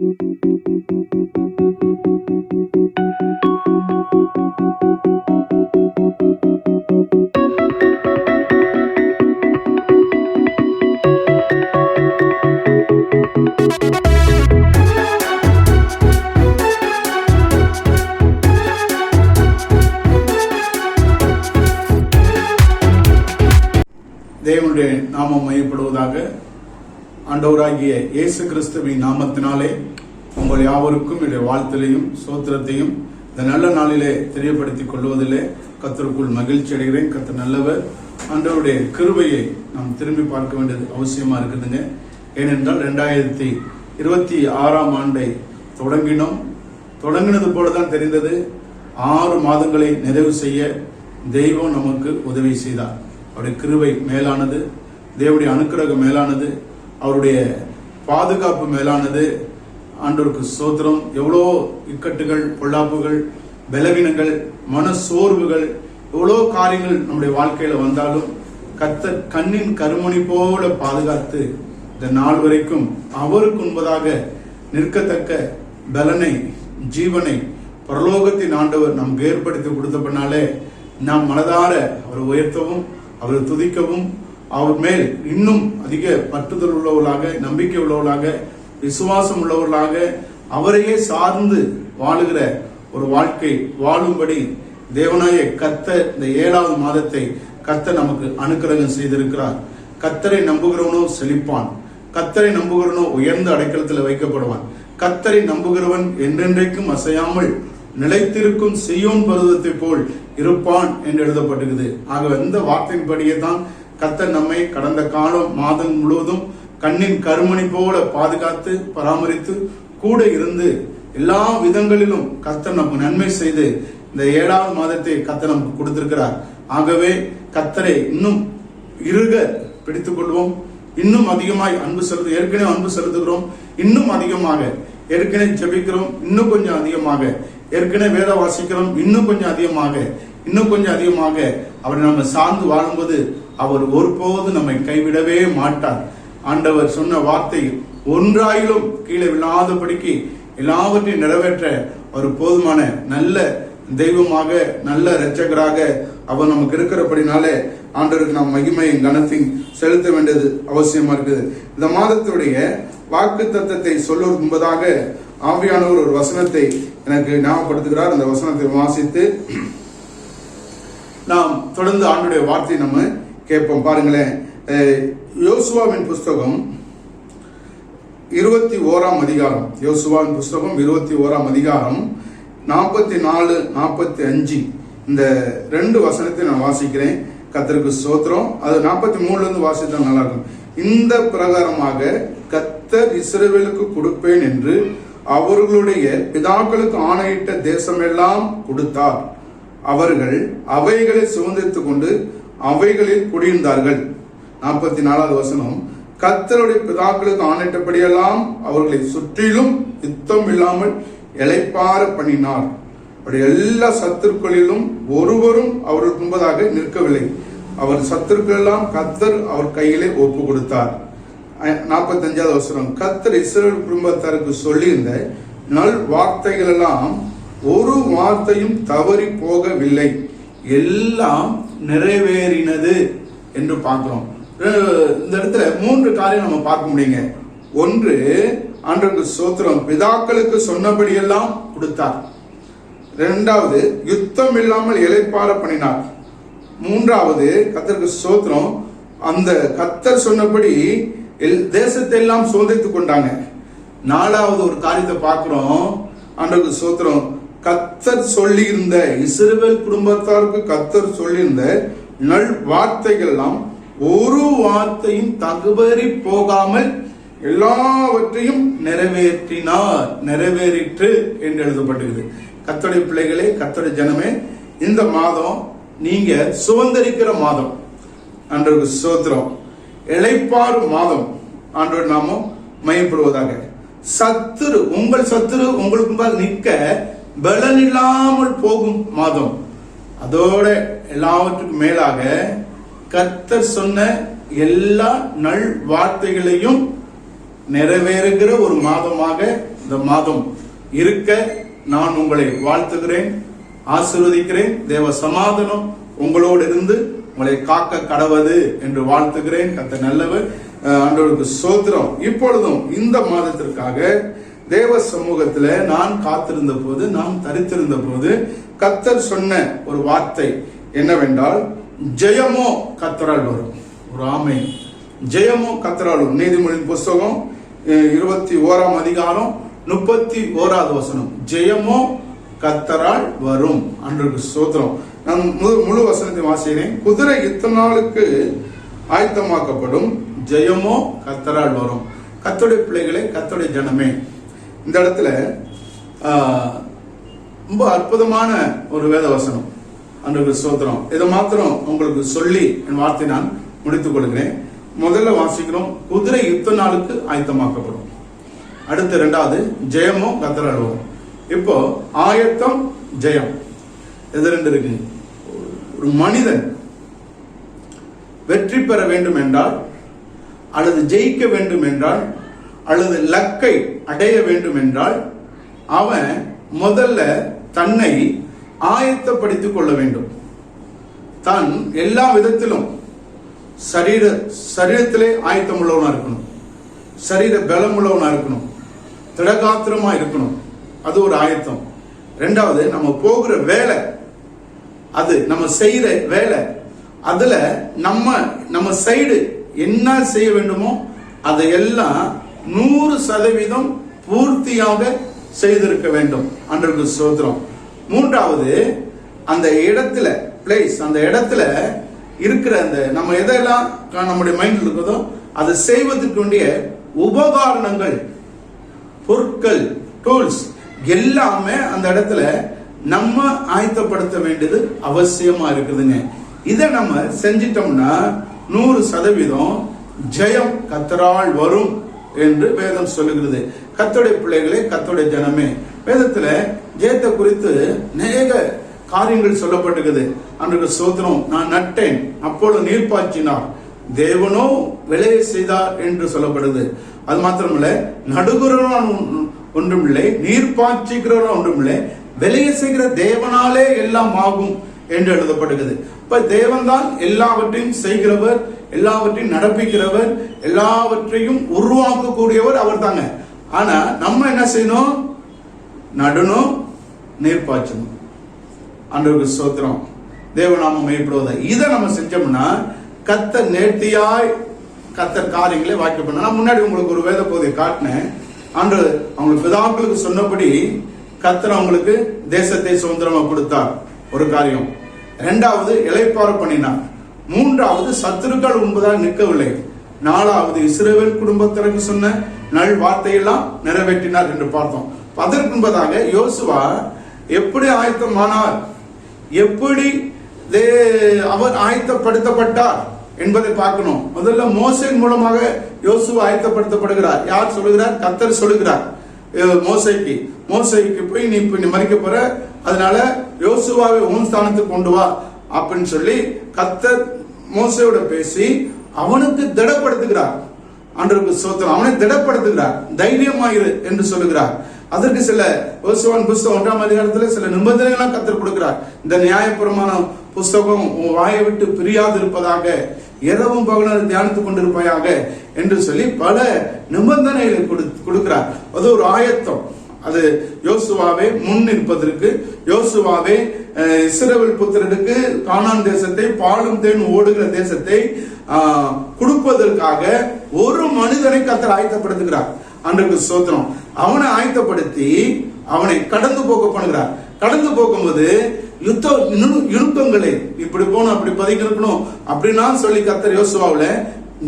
தேவனுடைய நாமம் மையப்படுவதாக. ஆண்டவராகிய இயேசு கிறிஸ்துவின் நாமத்தினாலே உங்கள் யாவருக்கும் என்னுடைய வாழ்த்திலையும் சோத்திரத்தையும் இந்த நல்ல நாளிலே தெரியப்படுத்திக் கொள்வதிலே கர்த்தருக்குள் மகிழ்ச்சி அடைகிறேன். கர்த்தர் நல்லவர். ஆண்டவருடைய கிருபையை நாம் திரும்பி பார்க்க வேண்டியது அவசியமா இருக்குதுங்க. ஏனென்றால் 2026 ஆண்டை தொடங்கினது போலதான் தெரிந்தது. 6 மாதங்களை நிறைவு செய்ய தெய்வம் நமக்கு உதவி செய்தார். அவருடைய கிருபை மேலானது, தேவனுடைய அனுக்கிரகம் மேலானது, அவருடைய பாதுகாப்பு மேலானது. ஆண்டவருக்கு ஸ்தோத்திரம். எவ்வளோ இக்கட்டுகள், பொல்லாப்புகள், பலவீனங்கள், மன சோர்வுகள், எவ்வளோ காரியங்கள் நம்முடைய வாழ்க்கையில வந்தாலும் கர்த்தர் கண்ணின் கருமணி போல பாதுகாத்து இந்த நாள் வரைக்கும் அவருக்கு முன்பதாக நிற்கத்தக்க பலனை, ஜீவனை பரலோகத்தின் ஆண்டவர் நமக்கு ஏற்படுத்தி கொடுத்தபடினாலே நாம் மனதார அவரை உயர்த்தவும், அவரை துதிக்கவும், அவர் மேல் இன்னும் அதிக பற்றுதல் உள்ளவர்களாக, நம்பிக்கை உள்ளவர்களாக, விசுவாசம் உள்ளவர்களாக, அவரையே சார்ந்து வாழுகிற ஒரு வாழ்க்கை வாழும்படி தேவனாய கர்த்தர் இந்த 7வது மாதத்தை கர்த்தர் நமக்கு அனுக்கிரகம் செய்திருக்கிறார். கர்த்தரை நம்புகிறவனோ செழிப்பான், கர்த்தரை நம்புகிறவனோ உயர்ந்த அடைக்கலத்தில் வைக்கப்படுவான், கர்த்தரை நம்புகிறவன் என்றென்றைக்கும் அசையாமல் நிலைத்திருக்கும் சீயோன் பர்வதத்தை போல் இருப்பான் என்று எழுதப்பட்டிருக்குது. ஆக இந்த வார்த்தையின்படியே தான் கர்த்தர் நம்மை கடந்த காலம் மாதம் முழுவதும் கண்ணின் கருமணி போல பாதுகாத்து பராமரித்து கூட இருந்து எல்லா விதங்களிலும் கர்த்தர் நமக்கு நன்மை செய்து இந்த 7வது மாதத்தை கர்த்தர் நமக்கு கொடுத்திருக்கிறார். ஆகவே கர்த்தரை இன்னும் இறுக பிடித்துக் கொள்வோம். இன்னும் அதிகமாய் ஏற்கனவே அன்பு செலுத்துகிறோம், இன்னும் அதிகமாக ஏற்கனவே ஜெபிக்கிறோம், இன்னும் கொஞ்சம் அதிகமாக ஏற்கனவே வேத வாசிக்கிறோம், இன்னும் கொஞ்சம் அதிகமாக அவரை நம்ம சார்ந்து வாழும்போது அவர் ஒருபோது நம்மை கைவிடவே மாட்டார். ஆண்டவர் சொன்ன வார்த்தை ஒன்றாயிலும் கீழே விழாதபடிக்கு எல்லாவற்றையும் நிறைவேற்ற ஒரு போதுமான நல்ல தெய்வமாக, நல்ல இரட்சகராக அவர் நமக்கு இருக்கிறபடினாலே ஆண்டவருக்கு நாம் மகிமையும் கனத்தையும் செலுத்த வேண்டியது அவசியமா இருக்குது. இந்த மாதத்துடைய வாக்கு தத்தத்தை சொல்லுவதற்கு முன்பதாக ஆவியானவர் ஒரு வசனத்தை எனக்கு ஞாபகப்படுத்துகிறார். அந்த வசனத்தை வாசித்து நாம் தொடர்ந்து ஆண்டுடைய வார்த்தையை நம்ம கேட்போம். பாருங்களேன், யோசுவாவின் புஸ்தகம் 21ஆம் அதிகாரம், யோசுவாவின் புஸ்தகம் 21ஆம் அதிகாரம் 44, 45 இந்த 2 வசனத்தை நான் வாசிக்கிறேன். கர்த்தருக்கு ஸ்தோத்திரம். அது 43ல இருந்து வாசித்தா நல்லா இருக்கும். இந்த பிரகாரமாக கர்த்தர் இஸ்ரவேலுக்கு கொடுப்பேன் என்று அவர்களுடைய பிதாக்களுக்கு ஆணையிட்ட தேசமெல்லாம் கொடுத்தார். அவர்கள் அவைகளை சுதந்திரித்துக் கொண்டு அவைகளில் குடியிருந்தார்கள். 44வது வசனம், கர்த்தருடைய பிதாக்களுக்கு ஆணையிட்டபடியெல்லாம் அவர்களை சுற்றிலும் யுத்தம் இல்லாமல் இளைப்பாற பண்ணினார். அவருடைய எல்லா சத்துருக்களிலும் ஒருவரும் அவர்களுக்கு முன்பதாக நிற்கவில்லை. அவர் சத்துருக்கள் எல்லாம் கர்த்தர் அவர் கையிலே ஒப்பு கொடுத்தார். 45வது வசனம், கர்த்தர் இஸ்ரவேல் குடும்பத்தாருக்கு சொல்லியிருந்த நல் வார்த்தைகள் எல்லாம் ஒரு வார்த்தையும் தவறி போகவில்லை, எல்லாம் நிறைவேறினது என்று பார்க்கிறோம். இந்த இடத்துல 3 காரியம் நம்ம பார்க்க முடியுங்க. ஒன்று, ஆண்டவருக்கு ஸ்தோத்திரம், பிதாக்களுக்கு சொன்னபடியெல்லாம் கொடுத்தார். 2வது, யுத்தம் இல்லாமல் இளைப்பாற பண்ணினார். 3வது, கர்த்தருக்கு ஸ்தோத்திரம், அந்த கர்த்தர் சொன்னபடி தேசத்தை எல்லாம் சுதந்திரித்துக் கொண்டாங்க. 4வது ஒரு காரியத்தை பார்க்கிறோம். ஆண்டவருக்கு ஸ்தோத்திரம், கர்த்தர் சொல்லி இருந்த இஸ்ரவேல் குடும்பத்தாருக்கு கர்த்தர் சொல்லியிருந்த நல் வார்த்தைகள் எல்லாம் ஒரு வார்த்தையும் தகுபறி போகாமல் எல்லாவற்றையும் நிறைவேறிற்று என்று எழுதப்பட்டிருக்குது. கர்த்தருடைய பிள்ளைகளே, கர்த்தருடைய ஜனமே, இந்த மாதம் நீங்க சுதந்திரிக்கிற மாதம். ஆண்டவருக்கு ஸ்தோத்திரம். இளைப்பாறு மாதம். ஆண்டவர் நாமம் மையப்படுவதாக. உங்கள் சத்துரு உங்களுக்கு நிற்க பலன் இல்லாமல் போகும் மாதம். அதோட எல்லாவற்றுக்கும் மேலாக கர்த்தர் சொன்ன எல்லா நல் வார்த்தைகளையும் நிறைவேறுகிற ஒரு மாதமாக இந்த மாதம் இருக்க நான் உங்களை வாழ்த்துகிறேன், ஆசீர்வதிக்கிறேன். தேவ சமாதானம் உங்களோடு இருந்து உங்களை காக்க கடவது என்று வாழ்த்துகிறேன். கர்த்தர் நல்லவர். ஆண்டவருக்கு ஸ்தோத்திரம். இப்பொழுதும் இந்த மாதத்திற்காக தேவ சமூகத்துல நான் காத்திருந்த போது, நான் தரித்திருந்த போது கர்த்தர் சொன்ன ஒரு வார்த்தை என்னவென்றால், ஜெயமோ கர்த்தரால் வரும். ஒரு ஆமென். ஜெயமோ கர்த்தரால் வரும். நீதிமொழியின் புஸ்தகம் 21ஆம் அதிகாரம் 31வது வசனம். ஜெயமோ கர்த்தரால் வரும். அன்றைக்கு ஸ்தோத்திரம். நான் முழு வசனத்தை வாசிக்கிறேன். குதிரை இத்தனை நாளுக்கு ஆயத்தமாக்கப்படும், ஜெயமோ கர்த்தரால் வரும். கர்த்தருடைய பிள்ளைகளே, கர்த்தருடைய ஜனமே, இந்த இடத்துல ரொம்ப அற்புதமான ஒரு வேத வசனம். அன்றைக்கு ஸ்தோத்திரம். இதை மாத்திரம் உங்களுக்கு சொல்லி என் வார்த்தை நான் முடித்துக் கொள்கிறேன். முதல்ல வாசிக்கிறோம், குதிரை இத்தனை நாளுக்கு ஆயத்தமாக்கப்படும். அடுத்து இரண்டாவது, ஜெயமோ கர்த்தரால் வரும். இப்போ ஆயத்தம், ஜெயம், இது ரெண்டு இருக்கு. ஒரு மனிதன் வெற்றி பெற வேண்டும் என்றால், அல்லது ஜெயிக்க வேண்டும் என்றால், அல்லது லக்கை அடைய வேண்டும் என்றால், அவன் முதல்ல தன்னை ஆயத்தப்படுத்திக் கொள்ள வேண்டும். தான் எல்லா விதத்திலும் சரீரத்திலே ஆயத்தம் உள்ளவனா இருக்கணும், சரீர பலம் உள்ளவனா இருக்கணும், திடகாத்திரமா இருக்கணும். அது ஒரு ஆயத்தம். ரெண்டாவது, நம்ம போகிற வேலை, அது நம்ம செய்யற வேலை, அதுல நம்ம சைடு என்ன செய்ய வேண்டுமோ அதையெல்லாம் 100% பூர்த்தியாக செய்திருக்க வேண்டும். அன்றைக்கு ஸ்தோத்திரம். மூன்றாவது, அந்த இடத்துல பிளேஸ், அந்த இடத்துல இருக்கிற அந்த நம்ம எதெல்லாம் நம்முடைய மைண்ட்ல இருக்குதோ அதை செய்வதற்கு வேண்டிய உபகரணங்கள், பொருட்கள், டூல்ஸ் எல்லாமே அந்த இடத்துல நம்ம ஆயத்தப்படுத்த வேண்டியது அவசியமா இருக்குதுங்க. இதை நம்ம செஞ்சிட்டோம்னா 100% ஜெயம் கர்த்தரால் வரும் என்று வேதம் சொல்லுகிறது. கர்த்தருடைய பிள்ளைகளே, கர்த்தருடைய ஜனமே, வேதத்துல ஜெயத்தை குறித்து அநேக காரியங்கள் சொல்லப்பட்டிருக்குது. அன்றைக்கு ஸ்தோத்திரம். நான் நட்டேன், அப்பொழுது நீர் பாய்ச்சினார், தேவனோ விளைய செய்தார் என்று சொல்லப்படுது. அது மாத்திரமல்ல, நடுகிறவன் ஒன்றுமில்லை, நீர் பாய்ச்சிக்கிறவன் ஒன்றுமில்லை, விளைய செய்கிற தேவனாலே எல்லாம் ஆகும் என்று எழுதப்படுகிறது. இப்ப தேவன் தான் எல்லாவற்றையும் செய்கிறவர், எல்லாவற்றையும் நடப்பிக்கிறவர், எல்லாவற்றையும் உருவாக்கக்கூடியவர் அவர் தாங்க. ஆனா நம்ம என்ன செய்யணும்? நடணும், நீர் பாய்ச்சணும். ஆண்டவருக்கு ஸ்தோத்திரம். தேவநாமம் மையப்படுவதை இதை நம்ம செஞ்சோம்னா கர்த்தர் நேர்த்தியாய் கர்த்தர் காரியங்களை வாய்க்க பண்ண. நான் முன்னாடி உங்களுக்கு ஒரு வேத பகுதியை காட்டினேன். அன்று அவங்களுக்கு பிதாக்களுக்கு சொன்னபடி கர்த்தர் அவங்களுக்கு தேசத்தை சுதந்திரமா கொடுத்தார், ஒரு காரியம். இரண்டாவது, இளைப்பாற பண்ணினார். மூன்றாவது, சத்துருக்கள் உண்பதாக நிற்கவில்லை. நாலாவது, இஸ்ரவேல் குடும்பத்திற்கு சொன்ன நல் வார்த்தையெல்லாம் நிறைவேற்றினார் என்று பார்த்தோம். அதற்கு முன்பதாக யோசுவா எப்படி ஆயத்தமானார், எப்படி அவர் ஆயத்தப்படுத்தப்பட்டார் என்பதை பார்க்கணும். முதல்ல மோசேயின் மூலமாக யோசுவா ஆயத்தப்படுத்தப்படுகிறார். யார் சொல்லுகிறார்? கர்த்தர் சொல்லுகிறார் மோசேக்கு போய் நீ மறிக்க போற, அதனால யோசுவாவை உன் ஸ்தானத்துக்கு கொண்டு வா அப்படின்னு சொல்லி கர்த்தர் மோசேயோட பேசி அவனுக்கு திடப்படுத்துகிறார். அன்றைக்கு ஸ்தோத்திரம். அவனை திடப்படுத்துகிறார், தைரியமாயிரு என்று சொல்லுகிறார். அதற்கு சில யோசுவாவின் புஸ்தகம் 1ஆம் அதிகாரத்தில் சில நிபந்தனைகளாம் கர்த்தர் கொடுக்கிறார். இந்த நியாயப்பிரமாண புஸ்தகம் உன் வாயை விட்டு பிரியாது இருப்பதாக, இரவும் பகலும் தியானித்துக் கொண்டிருப்பாயாக என்று சொல்லி பல நிபந்தனைகளை கொடுக்கிறார். அது ஒரு ஆயத்தம். அது யோசுவாவே முன் நிற்பதற்கு, யோசுவாவே இஸ்ரவேல் புத்திரருக்கு கானான் தேசத்தை, பாலும் தேன் ஓடுகிற தேசத்தை கொடுப்பதற்காக ஒரு மனிதனை கர்த்தர் ஆயத்தப்படுத்துகிறார். அன்றைக்கு ஸ்தோத்திரம். அவனை ஆயத்தப்படுத்தி அவனை கடந்து போக பண்ணுகிறார். கடந்து போகும்போது இணுக்கங்களை இப்படி போகணும், அப்படி பதிக்கணும் அப்படின்னா சொல்லி கர்த்தர் யோசுவாவுல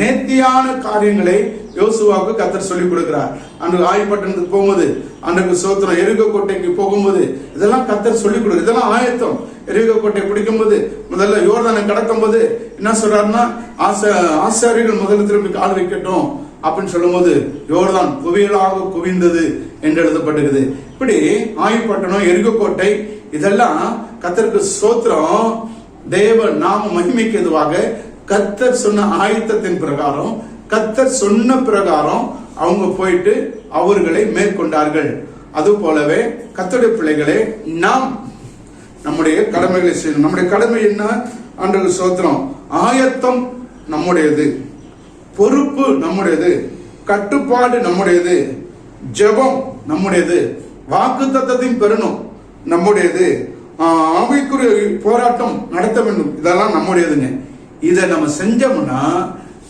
நேர்த்தியான காரியங்களை யோசுவாவுக்கு கர்த்தர் சொல்லி கொடுக்கிறார். அன்று ஆயப்பட்டணத்துக்கு போகும்போது, அன்றைக்கு ஸ்தோத்திரம், எரிகோ கோட்டைக்கு போகும்போது இதெல்லாம் கர்த்தர் சொல்லி கொடுக்குற. இதெல்லாம் ஆயத்தம். எரிகோ கோட்டை பிடிக்கும் போது, முதல்ல யோர்தானை கடக்கும் போது என்ன சொல்றாருன்னா, ஆசாரிகள் முதல்ல திரும்பி கால் வைக்கட்டும் அப்படின்னு சொல்லும் போது யோர்தான் குவியலாக குவிந்தது என்று எழுதப்பட்டிருக்குது. இப்படி ஆயப்பட்டணம், எரிகோ கோட்டை, இதெல்லாம் கர்த்தருக்கு ஸ்தோத்திரம். தேவ நாம மகிமைக்கு எதுவாக கர்த்தர் சொன்ன ஆயத்தத்தின் பிரகாரம், கர்த்தர் சொன்ன பிரகாரம் அவங்க போயிட்டு அவர்களை மேற்கொண்டார்கள். அது போலவே கர்த்தருடைய பிள்ளைகளே, நாம் நம்முடைய கடமைகளை செய்யணும். நம்முடைய கடமை என்ன? ஆண்டவருக்கு ஸ்தோத்திரம். ஆயத்தம் நம்முடையது, பொறுப்பு நம்முடையது, கட்டுப்பாடு நம்முடையது, ஜெபம் நம்முடையது, வாக்குத்தத்தத்தையும் பெறணும் நம்முடையது, ஆவிக்குரிய போராட்டம் நடத்த வேண்டும், இதெல்லாம் நம்முடையதுங்க. இதை நம்ம செஞ்சோம்னா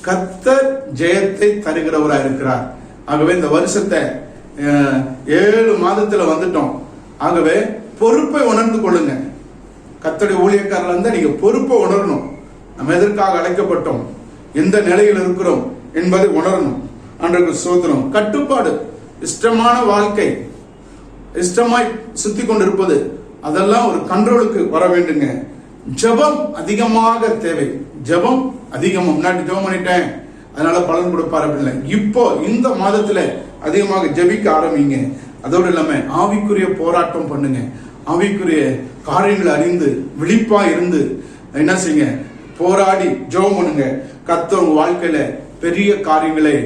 கர்த்தர் ஜெயத்தை தருகிறவராக இருக்கிறார். ஆகவே இந்த வருஷத்தை 7 மாதத்துல வந்துட்டோம். ஆகவே பொறுப்பை உணர்ந்து கொள்ளுங்க. கர்த்தருடைய ஊழியக்காரர்கள் இருந்தா நீங்க பொறுப்பை உணரணும். நம்ம எதற்காக அழைக்கப்பட்டோம், எந்த நிலையில் இருக்கிறோம் என்பதை உணரணும். ஆண்டவருக்கு ஸ்தோத்திரம். கட்டுப்பாடு, இஷ்டமான வாழ்க்கை, இஷ்டமாய் சுத்தி கொண்டிருப்பது, அதெல்லாம் ஒரு கண்ட்ரோலுக்கு வர வேண்டுங்க. ஜெபம் அதிகமாக தேவை. ஜெபம் அதிகமா, முன்னாடி ஜெபம் பண்ணிட்டேன் அதனால பலன் கொடுப்பாரு இல்லை. இப்போ இந்த மாதத்துல அதிகமாக ஜெபிக்க ஆரம்பிங்க. அதோடு இல்லாம ஆவிக்குரிய போராட்டம் பண்ணுங்க. ஆவிக்குரிய காரியங்களை அறிந்து விழிப்பா இருந்து என்ன செய்யுங்க, போராடி ஜெபம் பண்ணுங்க. கர்த்தர் உங்க வாழ்க்கையில பெரிய காரியங்களை,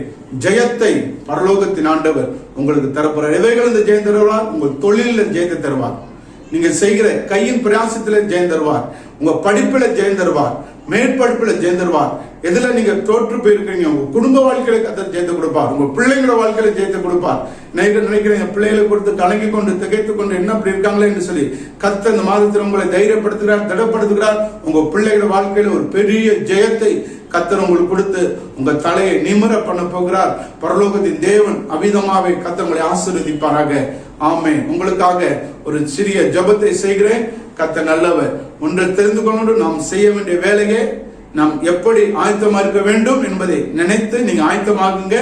ஜெயத்தை பரலோகத்தின் ஆண்டவர் உங்களுக்கு தரப்போறார். எவைகள் இந்த ஜெயம் தருவார்? உங்கள் தொழிலில் ஜெயத்தை தருவார். நீங்க செய்கிற கையின் பிரயாசத்துல ஜெயம் தருவார். உங்க படிப்புல ஜெயம் தருவார். மேற்படிப்புல ஜெயம் தருவார். எதுல நீங்க தோற்று போயிருக்கீங்க, உங்க குடும்ப வாழ்க்கையில கர்த்தர் ஜெயத்தை கொடுப்பார். உங்க பிள்ளைங்களோட வாழ்க்கையில ஜெயத்தை கொடுப்பார். நினைக்கிறீங்க பிள்ளைகளை கொடுத்து கலங்கி கொண்டு திகைத்து கொண்டு என்ன அப்படி இருக்காங்களே என்று சொல்லி கர்த்தர் இந்த மாதத்தில் உங்களை தைரியப்படுத்துகிறார், திடப்படுத்துகிறார். உங்க பிள்ளைகளோட வாழ்க்கையில ஒரு பெரிய ஜெயத்தை கர்த்தர் உங்களுக்கு கொடுத்து உங்க தலையை நிமிர பண்ண போகிறார். பரலோகத்தின் தேவன் அவிதமாவே கர்த்தர் உங்களை ஆசீர்வதிப்பாராக. ஆமென். உங்களுக்காக ஒரு சிறிய ஜெபத்தை செய்கிறேன். கர்த்தர் நல்லவர். ஒன்றை தெரிந்து கொண்டு நாம் செய்ய வேண்டிய வேலையை நாம் எப்படி ஆயத்தமா இருக்க வேண்டும் என்பதை நினைத்து நீங்க ஆயத்தமாகுங்க.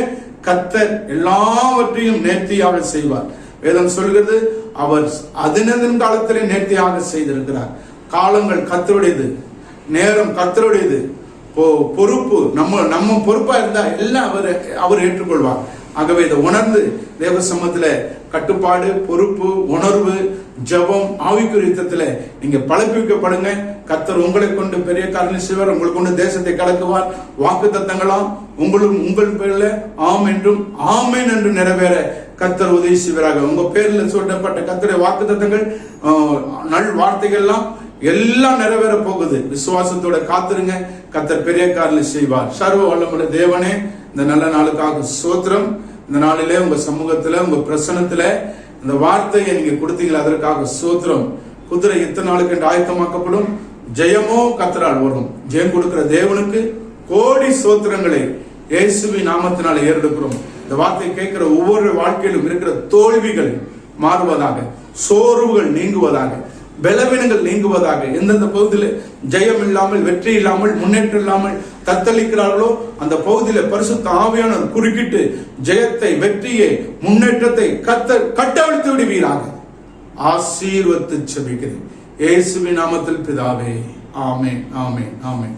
கர்த்தர் எல்லாவற்றையும் நேர்த்தியாக செய்வார். வேதம் சொல்கிறது, அவர் அதினதின் காலத்திலே நேர்த்தியாக செய்திருக்கிறார். காலங்கள் கர்த்தருடையது, நேரம் கர்த்தருடையது, பொறுப்பு நம்ம பொறுப்பா இருந்தா எல்லாம் அவர் ஏற்றுக்கொள்வார். ஆகவே இதை உணர்ந்து தேவ சமூகத்துல கட்டுப்பாடு, பொறுப்பு, உணர்வு, ஜெபம், ஆவிக்குரிய யுத்தத்துல நீங்க பழப்பிக்கப்படுங்க. கர்த்தர் உங்களை கொண்டு பெரிய காரியம் செய்வார். உங்களை கொண்டு தேசத்தை கலக்குவார். வாக்கு தத்தங்களாம் உங்கள் பேர்ல ஆம் என்றும் ஆமேன் என்று நிறைவேற கர்த்தர் உதவி செய்வாராக. உங்க பேர்ல சொல்லப்பட்ட கர்த்தருடைய வாக்கு தத்தங்கள், நல் வார்த்தைகள்லாம் எல்லாம் நிறைவேற போகுது. விசுவாசத்தோட காத்திருங்க. கர்த்தர் பெரிய காரியம் செய்வார். சர்வ வல்லமுள்ள தேவனே, இந்த நல்ல நாளுக்காக ஸ்தோத்திரம். இந்த நாளிலே உங்க சமூகத்துல, உங்க பிரசனத்துல இந்த வார்த்தையை நீங்க கொடுத்தீங்களா, அதற்காக ஸ்தோத்திரம். குதிரை இத்தனை நாளுக்கு என்று ஆயத்தமாக்கப்படும், ஜெயமோ கர்த்தரால் வரும். ஜெயம் கொடுக்கிற தேவனுக்கு கோடி ஸ்தோத்திரங்களை இயேசுவின் நாமத்தினால ஏறெடுக்கிறோம். இந்த வார்த்தையை கேட்கிற ஒவ்வொரு வாழ்க்கையிலும் இருக்கிற தோல்விகள் மாறுவதாக, சோர்வுகள் நீங்குவதாக, பலவீனங்கள் நீங்குவதாக. எந்தெந்த பகுதியில் ஜெயம் இல்லாமல், வெற்றி இல்லாமல், முன்னேற்றம் இல்லாமல் தத்தளிக்கிறார்களோ அந்த பகுதியில பரிசுத்த ஆவியானவர் குறுக்கிட்டு ஜெயத்தை, வெற்றியை, முன்னேற்றத்தை கர்த்தர் கட்டவிழ்த்து விடுவீராக. ஆசீர்வதித்து ஜெபிக்கிறேன் இயேசுவின் நாமத்தில் பிதாவே. ஆமென், ஆமென், ஆமென்.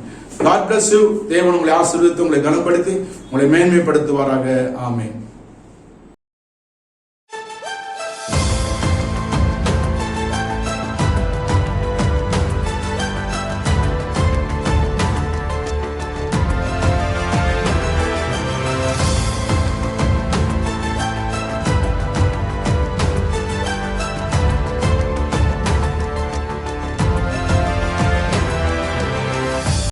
God bless you. தேவன் உங்களை ஆசீர்வதித்து உங்களை கனப்படுத்தி உங்களை மேன்மைப்படுத்துவாராக. ஆமென்.